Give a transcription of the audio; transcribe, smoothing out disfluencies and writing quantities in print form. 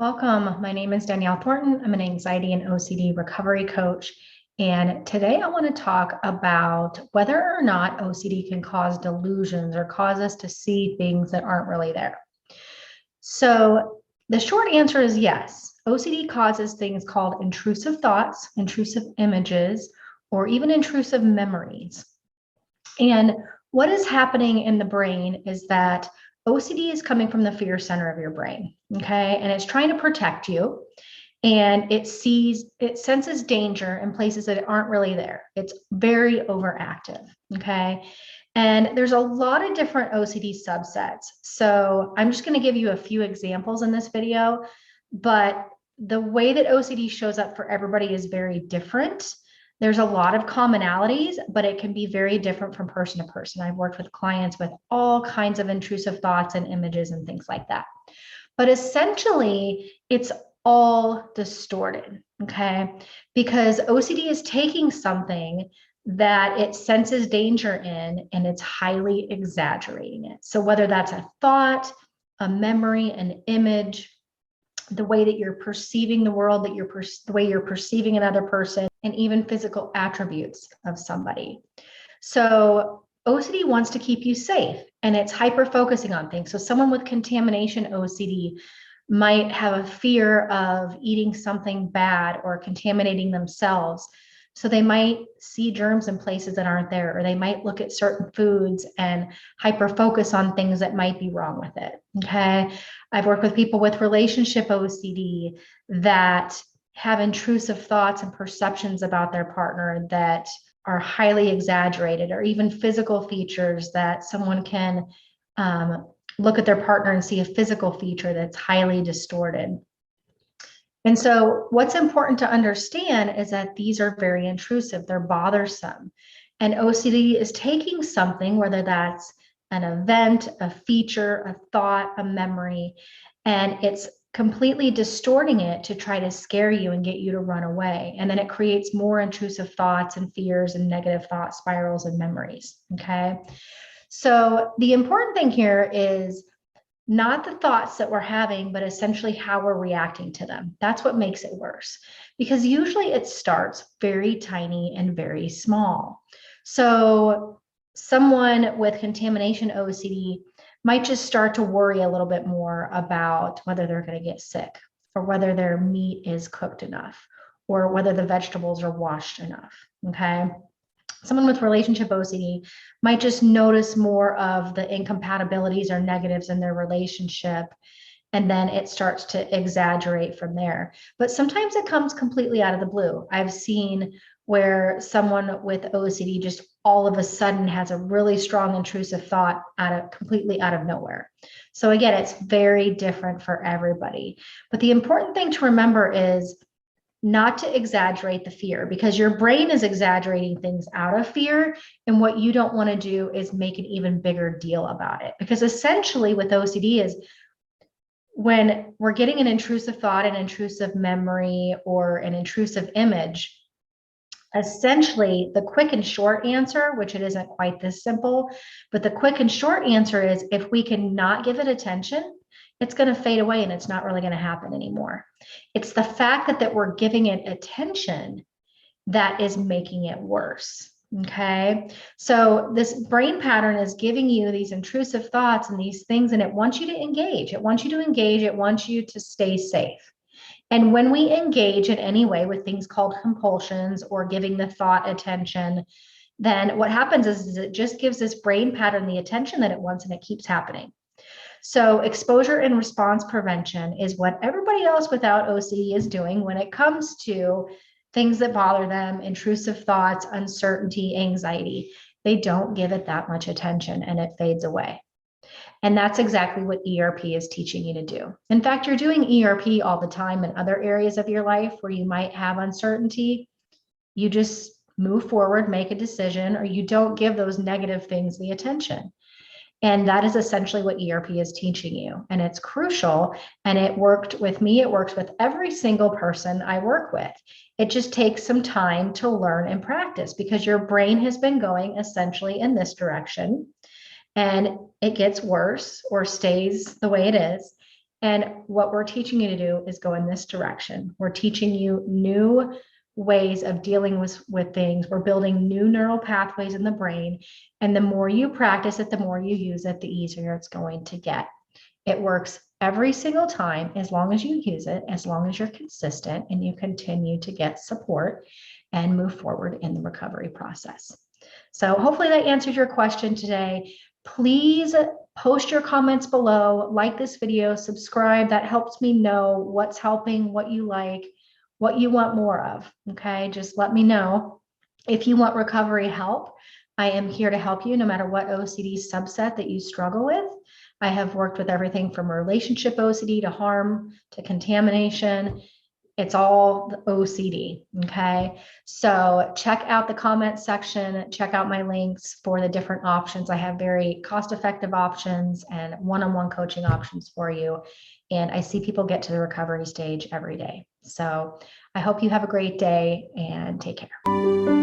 Welcome. My name is Danielle Thornton. I'm an anxiety and OCD recovery coach. And today I want to talk about whether or not OCD can cause delusions or cause us to see things that aren't really there. So the short answer is yes. OCD causes things called intrusive thoughts, intrusive images, or even intrusive memories. And what is happening in the brain is that OCD is coming from the fear center of your brain, okay? And it's trying to protect you, and it senses danger in places that aren't really there. It's very overactive, okay? And there's a lot of different OCD subsets. So I'm just going to give you a few examples in this video, but the way that OCD shows up for everybody is very different. There's a lot of commonalities, but it can be very different from person to person. I've worked with clients with all kinds of intrusive thoughts and images and things like that. But essentially, it's all distorted, okay? Because OCD is taking something that it senses danger in and it's highly exaggerating it. So whether that's a thought, a memory, an image, the way that you're perceiving the world, the way you're perceiving another person, and even physical attributes of somebody. So OCD wants to keep you safe, and it's hyper focusing on things. So someone with contamination OCD might have a fear of eating something bad or contaminating themselves. So they might see germs in places that aren't there, or they might look at certain foods and hyper focus on things that might be wrong with it. Okay. I've worked with people with relationship OCD that have intrusive thoughts and perceptions about their partner that are highly exaggerated, or even physical features that someone can look at their partner and see a physical feature that's highly distorted. And so what's important to understand is that these are very intrusive, they're bothersome. And OCD is taking something, whether that's an event, a feature, a thought, a memory, and it's completely distorting it to try to scare you and get you to run away. And then it creates more intrusive thoughts and fears and negative thought spirals and memories, okay? So the important thing here is not the thoughts that we're having, but essentially how we're reacting to them. That's what makes it worse, because usually it starts very tiny and very small. So someone with contamination OCD might just start to worry a little bit more about whether they're going to get sick, or whether their meat is cooked enough, or whether the vegetables are washed enough, okay? Someone with relationship OCD might just notice more of the incompatibilities or negatives in their relationship, and then it starts to exaggerate from there. But sometimes it comes completely out of the blue. I've seen where someone with OCD just all of a sudden has a really strong intrusive thought completely out of nowhere. So again, it's very different for everybody. But the important thing to remember is not to exaggerate the fear, because your brain is exaggerating things out of fear. And what you don't want to do is make an even bigger deal about it. Because essentially with OCD is when we're getting an intrusive thought, an intrusive memory, or an intrusive image, essentially the quick and short answer, which it isn't quite this simple, but the quick and short answer is if we cannot give it attention, it's going to fade away and it's not really going to happen anymore. It's the fact that we're giving it attention that is making it worse. Okay. So this brain pattern is giving you these intrusive thoughts and these things, and it wants you to engage. It wants you to engage. It wants you to stay safe. And when we engage in any way with things called compulsions or giving the thought attention, then what happens is it just gives this brain pattern the attention that it wants, and it keeps happening. So exposure and response prevention is what everybody else without OCD is doing when it comes to things that bother them, intrusive thoughts, uncertainty, anxiety. They don't give it that much attention and it fades away. And that's exactly what ERP is teaching you to do. In fact, you're doing ERP all the time in other areas of your life where you might have uncertainty. You just move forward, make a decision, or you don't give those negative things the attention. And that is essentially what ERP is teaching you. And it's crucial. And it worked with me. It works with every single person I work with. It just takes some time to learn and practice, because your brain has been going essentially in this direction, and it gets worse or stays the way it is. And what we're teaching you to do is go in this direction. We're teaching you new ways of dealing with things. We're building new neural pathways in the brain. And the more you practice it, the more you use it, the easier it's going to get. It works every single time as long as you use it, as long as you're consistent and you continue to get support and move forward in the recovery process. So hopefully that answers your question today. Please post your comments below, like this video, subscribe. That helps me know what's helping, what you like, what you want more of. Okay, just let me know. If you want recovery help, I am here to help you no matter what OCD subset that you struggle with. I have worked with everything from relationship OCD to harm to contamination. It's all the OCD, okay? So check out the comment section, check out my links for the different options. I have very cost-effective options and one-on-one coaching options for you. And I see people get to the recovery stage every day. So I hope you have a great day and take care.